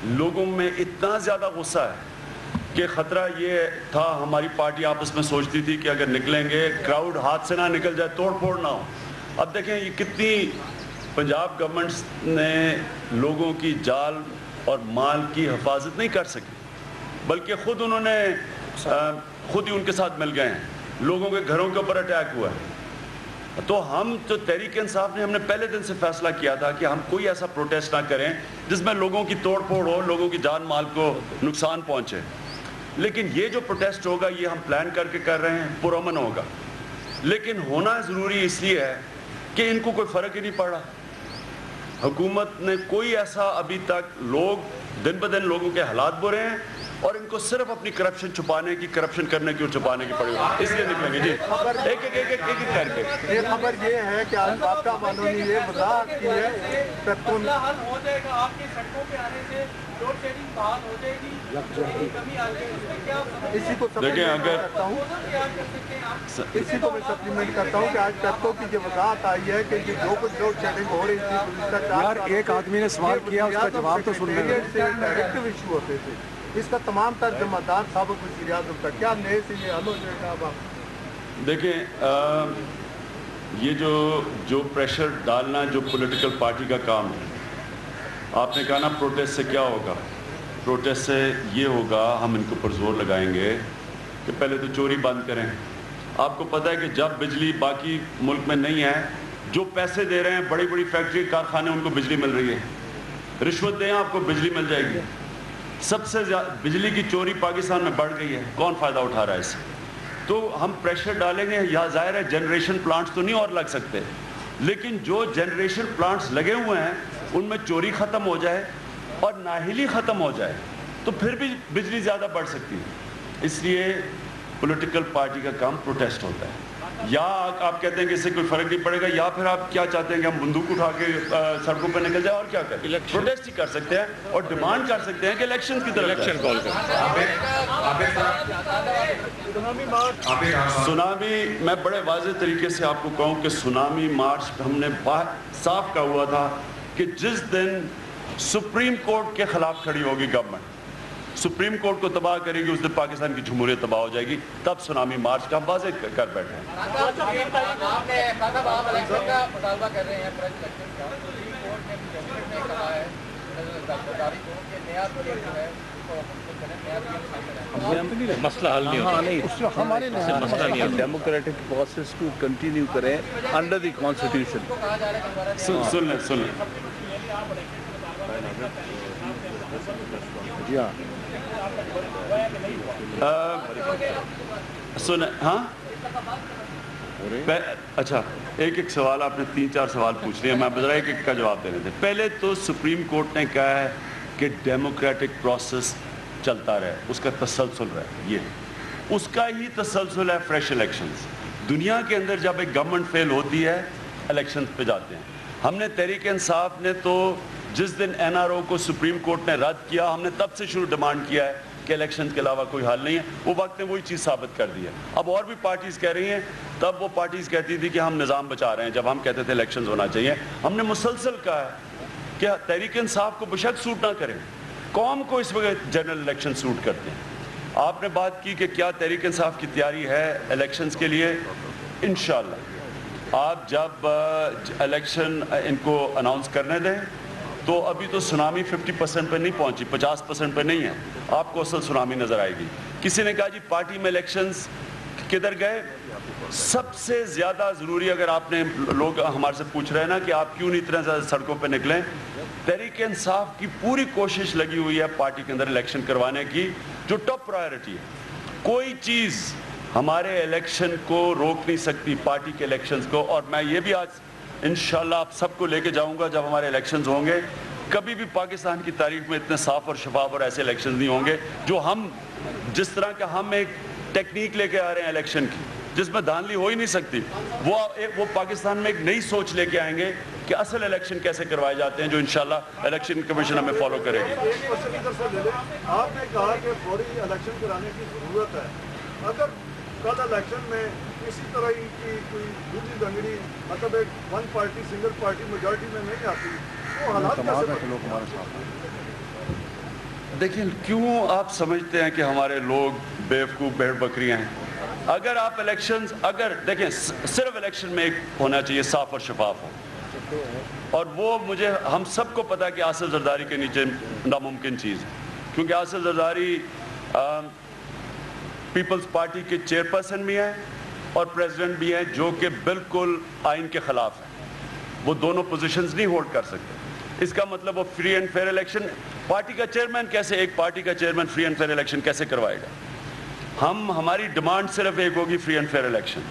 لوگوں میں اتنا زیادہ غصہ ہے کہ خطرہ یہ تھا، ہماری پارٹی آپس میں سوچتی تھی کہ اگر نکلیں گے کراؤڈ ہاتھ سے نہ نکل جائے، توڑ پھوڑ نہ ہو. اب دیکھیں یہ کتنی پنجاب گورنمنٹس نے لوگوں کی جان اور مال کی حفاظت نہیں کر سکی، بلکہ خود انہوں نے خود ہی ان کے ساتھ مل گئے ہیں. لوگوں کے گھروں کے اوپر اٹیک ہوا ہے. تو ہم جو تحریک انصاف نے، ہم نے پہلے دن سے فیصلہ کیا تھا کہ ہم کوئی ایسا پروٹیسٹ نہ کریں جس میں لوگوں کی توڑ پھوڑ ہو، لوگوں کی جان مال کو نقصان پہنچے. لیکن یہ جو پروٹیسٹ ہوگا یہ ہم پلان کر کے کر رہے ہیں، پرامن ہوگا. لیکن ہونا ضروری اس لیے ہے کہ ان کو کوئی فرق ہی نہیں پڑا. حکومت نے کوئی ایسا ابھی تک، لوگ دن بدن لوگوں کے حالات برے ہیں اور ان کو صرف اپنی کرپشن چھپانے کی، کرپشن کرنے کی اور چھپانے کی پڑے گی، اس لیے نکلیں گے. جی ایک کر کے یہ خبر یہ ہے کہ آج سابقہ والوں نے یہ وضاحت کی ہے کہ مسئلہ حل ہو جائے گا آپ کے سڑکوں پہ آنے سے، لوڈ شیڈنگ بحال ہو جائے گی، کمی آ جائے گی. اسی کو سپلیمنٹ کرتا ہوں، اسی کو میں سپلیمنٹ کرتا ہوں کہ آج ٹرکوں کی جو وضاحت آئی ہے کہ یہ جو کچھ لوڈ شیڈنگ ہو رہی تھی، یار ایک آدمی نے سوال کیا اس کا جواب تو سن لیں. ڈائریکٹو ایشو ہوتے تھے، اس کا تمام تر ذمہ دار سابق وزیر اعظم کا. کیا نئے سے یہ حل ہو جائے گا؟ اب آپ دیکھیں، یہ جو پریشر ڈالنا جو پولیٹیکل پارٹی کا کام ہے. آپ نے کہا نا پروٹیسٹ سے کیا ہوگا، پروٹیسٹ سے یہ ہوگا، ہم ان کے اوپر زور لگائیں گے کہ پہلے تو چوری بند کریں. آپ کو پتہ ہے کہ جب بجلی باقی ملک میں نہیں ہے، جو پیسے دے رہے ہیں بڑی بڑی فیکٹری کارخانے، ان کو بجلی مل رہی ہے. رشوت دیں آپ کو بجلی مل جائے گی. سب سے زیادہ بجلی کی چوری پاکستان میں بڑھ گئی ہے. کون فائدہ اٹھا رہا ہے اس سے؟ تو ہم پریشر ڈالیں گے. یا ظاہر ہے جنریشن پلانٹس تو نہیں اور لگ سکتے، لیکن جو جنریشن پلانٹس لگے ہوئے ہیں ان میں چوری ختم ہو جائے اور نااہلی ختم ہو جائے تو پھر بھی بجلی زیادہ بڑھ سکتی ہے. اس لیے پولیٹیکل پارٹی کا کام پروٹیسٹ ہوتا ہے. یا آپ کہتے ہیں کہ اس سے کوئی فرق نہیں پڑے گا، یا پھر آپ کیا چاہتے ہیں کہ ہم بندوق اٹھا کے سڑکوں پہ نکل جائیں اور کیا کریں؟ پروٹیسٹ ہی کر سکتے ہیں اور ڈیمانڈ کر سکتے ہیں کہ الیکشن کی طرف الیکشن کال کریں. سونامی، میں بڑے واضح طریقے سے آپ کو کہوں کہ سونامی مارچ ہم نے صاف کہا ہوا تھا کہ جس دن سپریم کورٹ کے خلاف کھڑی ہوگی گورنمنٹ، سپریم کورٹ کو تباہ کرے گی، اس دن پاکستان کی جمہوریت تباہ ہو جائے گی. تب سونامی مارچ کا ہم واضح کر بیٹھے ہیں. مسئلہ حل نہیں ہوتا، ہمارے مسئلہ نہیں ہوتا. ڈیموکریٹک پروسیس کو کنٹینیو کریں انڈر دی کانسٹیٹیوشن. سن لیں جی ہاں ہاں. اچھا، ایک سوال آپ نے 3-4 سوال پوچھ لیے، میں ذرا ایک کا جواب دینے تھے. پہلے تو سپریم کورٹ نے کہا ہے کہ ڈیموکریٹک پروسیس چلتا رہے، اس کا تسلسل رہے. یہ اس کا ہی تسلسل ہے فریش الیکشنز. دنیا کے اندر جب ایک گورنمنٹ فیل ہوتی ہے الیکشنز پہ جاتے ہیں. ہم نے تحریک انصاف نے تو جس دن NRO کو سپریم کورٹ نے رد کیا، ہم نے تب سے شروع ڈیمانڈ کیا ہے کہ الیکشن کے علاوہ کوئی حل نہیں ہے. وہ وقت نے وہی چیز ثابت کر دی ہے. اب اور بھی پارٹیز کہہ رہی ہیں، تب وہ پارٹیز کہتی تھی کہ ہم نظام بچا رہے ہیں، جب ہم کہتے تھے الیکشنز ہونا چاہیے. ہم نے مسلسل کہا ہے کہ تحریک انصاف کو بشک سوٹ نہ کریں، قوم کو اس وقت جنرل الیکشن سوٹ کرتے ہیں. آپ نے بات کی کہ کیا تحریک انصاف کی تیاری ہے الیکشنز کے لیے. انشاءاللہ آپ جب الیکشن ان کو اناؤنس کرنے دیں تو ابھی تو سونامی 50% پہ نہیں پہنچی، 50% پہ نہیں ہے. آپ کو اصل سونامی نظر آئے گی. کسی نے کہا جی پارٹی میں الیکشنز کدھر گئے؟ سب سے زیادہ ضروری، اگر آپ نے لوگ ہمارے سے پوچھ رہے ہیں نا کہ آپ کیوں نہیں اتنے زیادہ سڑکوں پہ نکلیں، تحریک انصاف کی پوری کوشش لگی ہوئی ہے پارٹی کے اندر الیکشن کروانے کی، جو ٹاپ پرائیورٹی ہے. کوئی چیز ہمارے الیکشن کو روک نہیں سکتی، پارٹی کے الیکشنز کو. اور میں یہ بھی آج انشاءاللہ آپ سب کو لے کے جاؤں گا، جب ہمارے الیکشنز ہوں گے، کبھی بھی پاکستان کی تاریخ میں اتنے صاف اور شفاف اور ایسے الیکشنز نہیں ہوں گے جو ہم، جس طرح کا ہم ایک ٹیکنیک لے کے آ رہے ہیں الیکشن کی جس میں دھاندلی ہو ہی نہیں سکتی. وہ پاکستان میں ایک نئی سوچ لے کے آئیں گے کہ اصل الیکشن کیسے کروائے جاتے ہیں، جو انشاءاللہ الیکشن کمیشن ہمیں فالو کرے گی. آپ نے کہا کہ فوری الیکشن کرانے کی ضرورت ہے. اگر کل الیکشن میں اسی طرح کی کوئی دوسری دنگڑی، مطلب ایک one party single party majority میں نہیں آتی، وہ حالات کیسے؟ देखिए क्यों आप समझते हैं कि हमारे लोग बेवकूफ़ भेड़ बकरियां हैं? अगर आप इलेक्शंस, अगर देखें सिर्फ इलेक्शन में एक होना चाहिए साफ और शफाफ हो, और वो मुझे हम सबको पता है कि आसिफ जरदारी के नीचे नामुमकिन चीज़ है, क्योंकि आसिफ जरदारी पीपल्स पार्टी के चेयरपर्सन भी हैं और प्रेसिडेंट भी हैं, जो कि बिल्कुल आइन के ख़िलाफ़ है। वो दोनों पोजीशंस नहीं होल्ड कर सकते। इसका मतलब वो free and fair election, party का चेयरमैन कैसे, एक पार्टी का chairman free and fair election कैसे करवाएगा? हमारी डिमांड सिर्फ एक होगी, फ्री एंड फेयर इलेक्शन।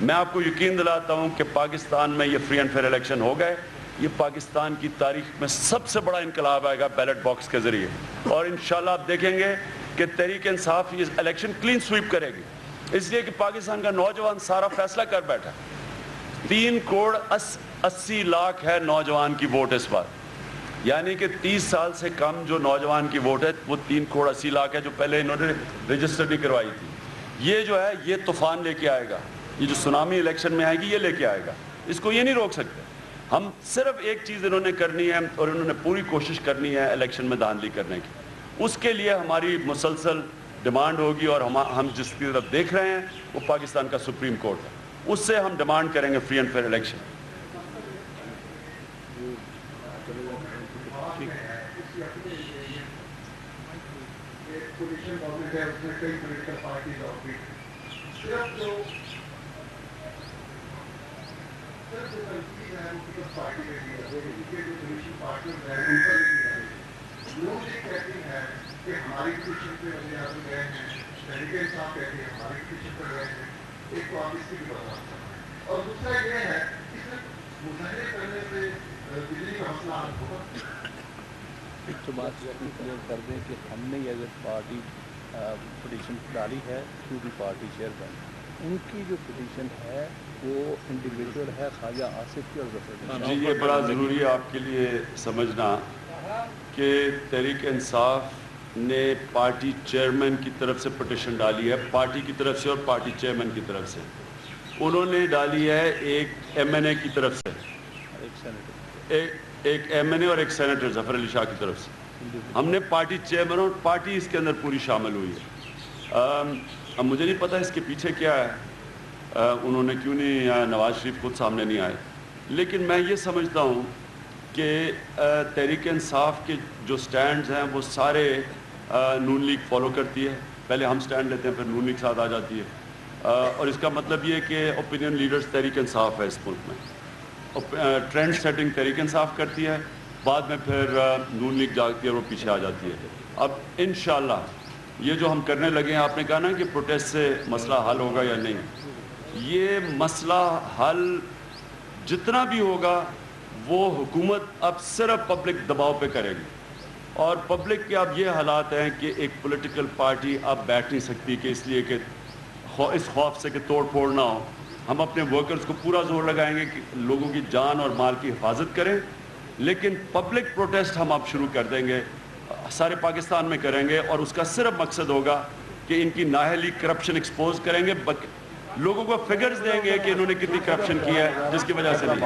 मैं आपको यकीन दिलाता हूं कि पाकिस्तान में ये फ्री एंड फेयर इलेक्शन हो गए, ये पाकिस्तान की तारीख में सबसे बड़ा इनकलाब आएगा बैलेट बॉक्स के जरिए, और इंशाल्लाह आप देखेंगे कि तहरीक इंसाफ ये इलेक्शन क्लीन स्वीप करेगी, इसलिए कि पाकिस्तान का नौजवान सारा फैसला कर बैठा। 3 करोड़ 80 लाख है नौजवान की वोट इस बार, यानी कि 30 साल से कम जो नौजवान की वोट है वो 3 करोड़ 80 लाख है, जो पहले इन्होंने रजिस्टर नहीं करवाई थी। ये जो है ये तूफान लेके आएगा, ये जो सुनामी इलेक्शन में आएगी ये लेके आएगा, इसको ये नहीं रोक सकते। हम सिर्फ एक चीज़ इन्होंने करनी है, और इन्होंने पूरी कोशिश करनी है इलेक्शन में धांधली करने की। उसके लिए हमारी मुसलसल डिमांड होगी, और हम जिसकी तरफ देख रहे हैं वो पाकिस्तान का सुप्रीम कोर्ट है, उससे हम डिमांड करेंगे free and fair election. Position government है, उसमें कई पॉलिटिकल पार्टीज और भी सिर्फ जो कंट्रीज है वो पीपल्स पार्टी में भी है, उनके जो पोलिटिकल पार्टनर्स हैं उन पर भी है। लोग ये कहते हैं कि हमारी पोजीशन पे वज़ीर आज़म गए हैं, तहरीक इंसाफ कहते हैं हमारी पोजीशन पर गए हैं। एक तो आप इसकी भी बता सकते हैं, और दूसरा ये है कि सिर्फ मुजाहरे करने से बिजली का मसला हल होगा। तो बात क्लियर कर दें कि हमने ये अगर पार्टी पिटीशन डाली है टू दी पार्टी चेयरमैन, उनकी जो पिटीशन है वो इंडिविजुअल है ख्वाजा आसिफ की और जफर। जी ये बड़ा ज़रूरी है आपके लिए समझना कि तहरीक इंसाफ ने पार्टी चेयरमैन की तरफ से पिटीशन डाली है, पार्टी की तरफ से और पार्टी चेयरमैन की तरफ से। उन्होंने डाली है एक MNA की तरफ से, एक MNA और एक सेनेटर जफर अली शाह की तरफ से। हमने पार्टी चेयरमैन और पार्टी इसके अंदर पूरी शामिल हुई है। अब मुझे नहीं पता इसके पीछे क्या है, उन्होंने क्यों नहीं, नवाज शरीफ खुद सामने नहीं आए, लेकिन मैं ये समझता हूँ कि तहरीक इंसाफ के जो स्टैंड्स हैं वो सारे नून लीग फॉलो करती है। पहले हम स्टैंड लेते हैं, फिर नून लीग साथ आ जाती है, और इसका मतलब ये है कि ओपिनियन लीडर्स तहरीक इंसाफ है इस मुल्क में। ट्रेंड सेटिंग तहरीक इंसाफ करती है, बाद में फिर नून लीग जागती है और वो पीछे आ जाती है। अब इंशाल्लाह ये जो हम करने लगे हैं, आपने कहा ना कि प्रोटेस्ट से मसला हल होगा या नहीं, ये मसला हल जितना भी होगा वो हुकूमत अब सिर्फ पब्लिक दबाव पे करेगी, और पब्लिक के अब ये हालात हैं कि एक पॉलिटिकल पार्टी अब बैठ नहीं सकती कि इसलिए कि इस खौफ से कि तोड़ फोड़ ना हो। हम अपने वर्कर्स को पूरा जोर लगाएंगे कि लोगों की जान और माल की हिफाजत करें, लेकिन पब्लिक प्रोटेस्ट हम अब शुरू कर देंगे, सारे पाकिस्तान में करेंगे, और उसका सिर्फ मकसद होगा कि इनकी नाअहली करप्शन एक्सपोज करेंगे, लोगों को फिगर्स देंगे कि इन्होंने कितनी करप्शन की है जिसकी वजह से नहीं।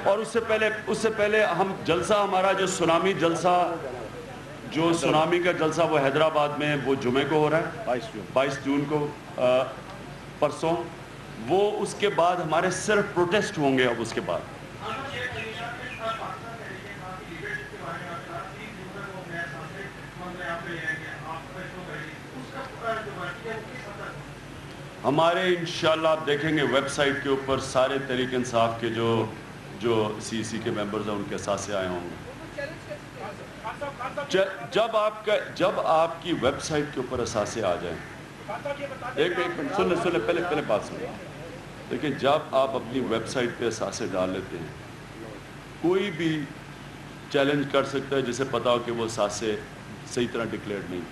और उससे पहले हम जलसा, हमारा जो सुनामी जलसा, जो सुनामी का जलसा वो हैदराबाद में वो जुमे को हो रहा है 22 जून को, परसों, वो उसके बाद हमारे सिर्फ प्रोटेस्ट होंगे। अब उसके बाद हमारे इंशाल्लाह आप देखेंगे वेबसाइट के ऊपर सारे तहरीक इंसाफ के जो CC के मेंबर्स हैं उनके साथ से आए होंगे। जब आपकी वेबसाइट के ऊपर असासे आ जाएं, एक मिनट सुन पहले बात सुनो। लेकिन जब आप अपनी वेबसाइट पे असासे डाल लेते हैं, कोई भी चैलेंज कर सकता है जिसे पता हो कि वो असासे सही तरह डिक्लेयर नहीं।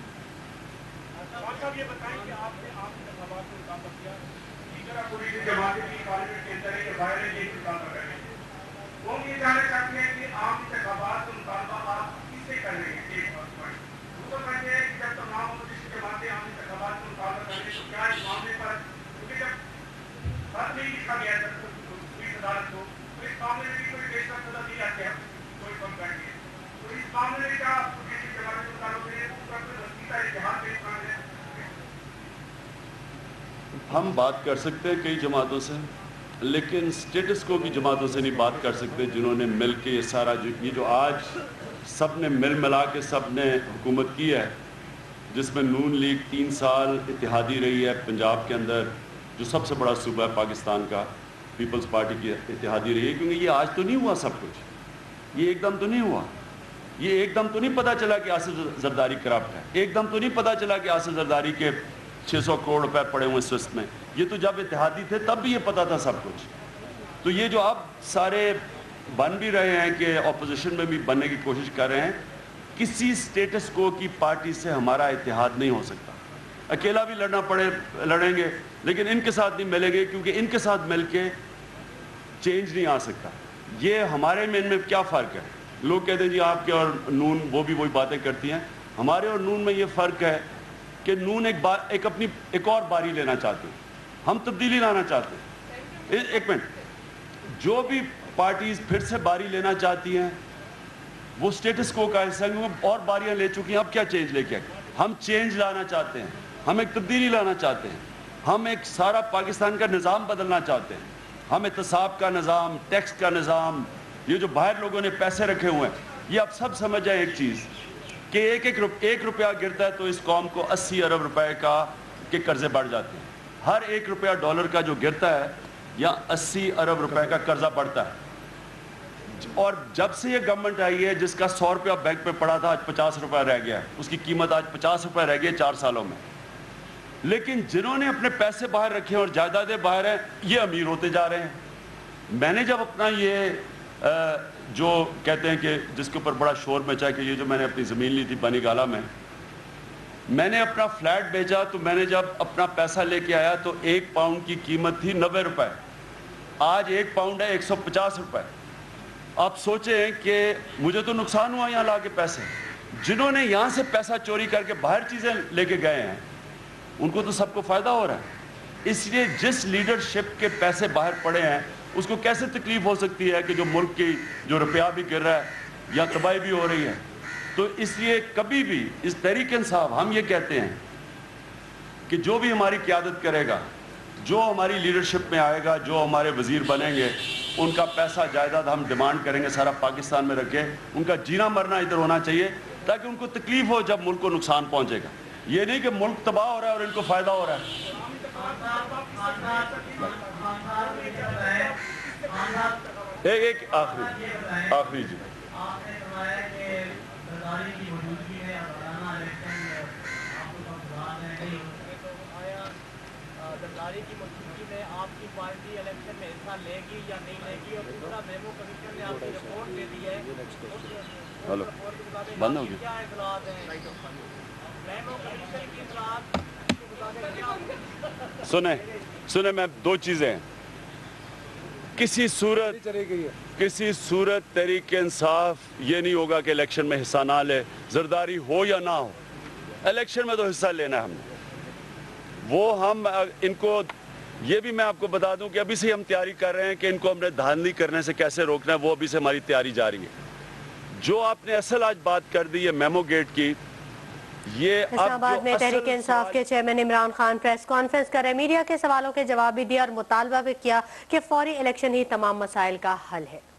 हम बात कर सकते हैं कई जमातों से, लेकिन स्टेटस को की जमातों से नहीं बात कर सकते जिन्होंने मिल के ये सारा ये जो आज सब ने मिल मिला के सब ने हुकूमत की है, जिसमें नून लीग 3 साल इत्तेहादी रही है पंजाब के अंदर, जो सबसे बड़ा सूबा है पाकिस्तान का, पीपल्स पार्टी की इत्तेहादी रही है। क्योंकि ये आज तो नहीं हुआ सब कुछ, ये एकदम तो नहीं हुआ, ये एकदम तो नहीं पता चला कि आसिफ जरदारी करप्ट है, एकदम तो नहीं पता चला कि आसिफ जरदारी के 600 करोड़ रुपए पड़े हुए स्विफ्ट में। ये तो जब इत्तेहादी थे तब भी ये पता था सब कुछ। तो ये जो आप सारे बन भी रहे हैं कि ऑपोजिशन में भी बनने की कोशिश कर रहे हैं, किसी स्टेटस को की पार्टी से हमारा इत्तेहाद नहीं हो सकता। अकेला भी लड़ना पड़े लड़ेंगे, लेकिन इनके साथ नहीं मिलेंगे, क्योंकि इनके साथ मिलके चेंज नहीं आ सकता। ये हमारे में इनमें क्या फ़र्क है? लोग कहते हैं जी आपके और नून वो भी वही बातें करती हैं। हमारे और नून में ये फ़र्क है कि नून एक और बारी लेना चाहते हैं, हम तब्दीली लाना चाहते हैं। एक मिनट, जो भी पार्टीज फिर से बारी लेना चाहती हैं वो स्टेटस को का हिस्सा, क्योंकि और बारियां ले चुकी हैं, अब क्या चेंज लेके आए? हम चेंज लाना चाहते हैं, हम एक तब्दीली लाना चाहते हैं, हम एक सारा पाकिस्तान का निज़ाम बदलना चाहते हैं। हम एहतसाब का निज़ाम, टैक्स का निज़ाम, ये जो बाहर लोगों ने पैसे रखे हुए हैं, ये आप सब समझ जाए एक चीज़ कि एक रुपया गिरता है तो इस कौम को 80 अरब रुपए के कर्जे बढ़ जाते हैं। हर 1 रुपया डॉलर का जो गिरता है या 80 अरब रुपए का कर्जा बढ़ता है। और जब से ये गवर्नमेंट आई है, जिसका 100 रुपया बैंक पे पड़ा था, आज 50 रुपया रह गया है, उसकी कीमत आज 50 रुपया रह गई है 4 सालों में। लेकिन जिन्होंने अपने पैसे बाहर रखे हैं और जायदादें बाहर हैं, ये अमीर होते जा रहे हैं। मैंने जब अपना ये जो कहते हैं कि जिसके ऊपर बड़ा शोर मचा कि ये जो मैंने अपनी ज़मीन ली थी बनीगाला में, मैंने अपना फ्लैट बेचा, तो मैंने जब अपना पैसा लेके आया तो 1 पाउंड की कीमत थी 90 रुपए, आज 1 पाउंड है 150 रुपए। आप सोचें कि मुझे तो नुकसान हुआ यहाँ ला के पैसे। जिन्होंने यहाँ से पैसा चोरी करके बाहर चीज़ें लेके गए हैं, उनको तो सबको फ़ायदा हो रहा है। इसलिए जिस लीडरशिप के पैसे बाहर पड़े हैं, उसको कैसे तकलीफ हो सकती है कि जो मुल्क की जो रुपया भी गिर रहा है या तबाही भी हो रही है। तो इसलिए कभी भी इस तहरीक इंसाफ हम ये कहते हैं कि जो भी हमारी क़यादत करेगा, जो हमारी लीडरशिप में आएगा, जो हमारे वज़ीर बनेंगे, उनका पैसा जायदाद हम डिमांड करेंगे सारा पाकिस्तान में रखें। उनका जीना मरना इधर होना चाहिए ताकि उनको तकलीफ हो जब मुल्क को नुकसान पहुँचेगा। ये नहीं कि मुल्क तबाह हो रहा है और इनको फ़ायदा हो रहा है। एक आखिरी जी, जरदारी की मौजूदगी में आपकी पार्टी इलेक्शन में हिस्सा लेगी या नहीं लेगी? और दूसरा, मेमो कमीशन ने आपकी रिपोर्ट दे दी है, हेलो बंद हो गया, क्या इतलात है मेमो कमीशन की इतलात? सुने मैं 2 चीज़ें हैं। किसी सूरत तहरीक इंसाफ ये नहीं होगा कि इलेक्शन में हिस्सा ना ले, जरदारी हो या ना हो, इलेक्शन में तो हिस्सा लेना है हमने। वो हम इनको ये भी मैं आपको बता दूं कि अभी से हम तैयारी कर रहे हैं कि इनको हमने धांधली करने से कैसे रोकना है, वो अभी से हमारी तैयारी जारी है। जो आपने असल आज बात कर दी है मेमो गेट की, ये इस्लामाबाद में तहरीक इंसाफ के chairman Imran Khan press conference कर मीडिया के सवालों के जवाब भी दिया और मुतालबा भी किया कि फौरी इलेक्शन ही तमाम मसाइल का हल है।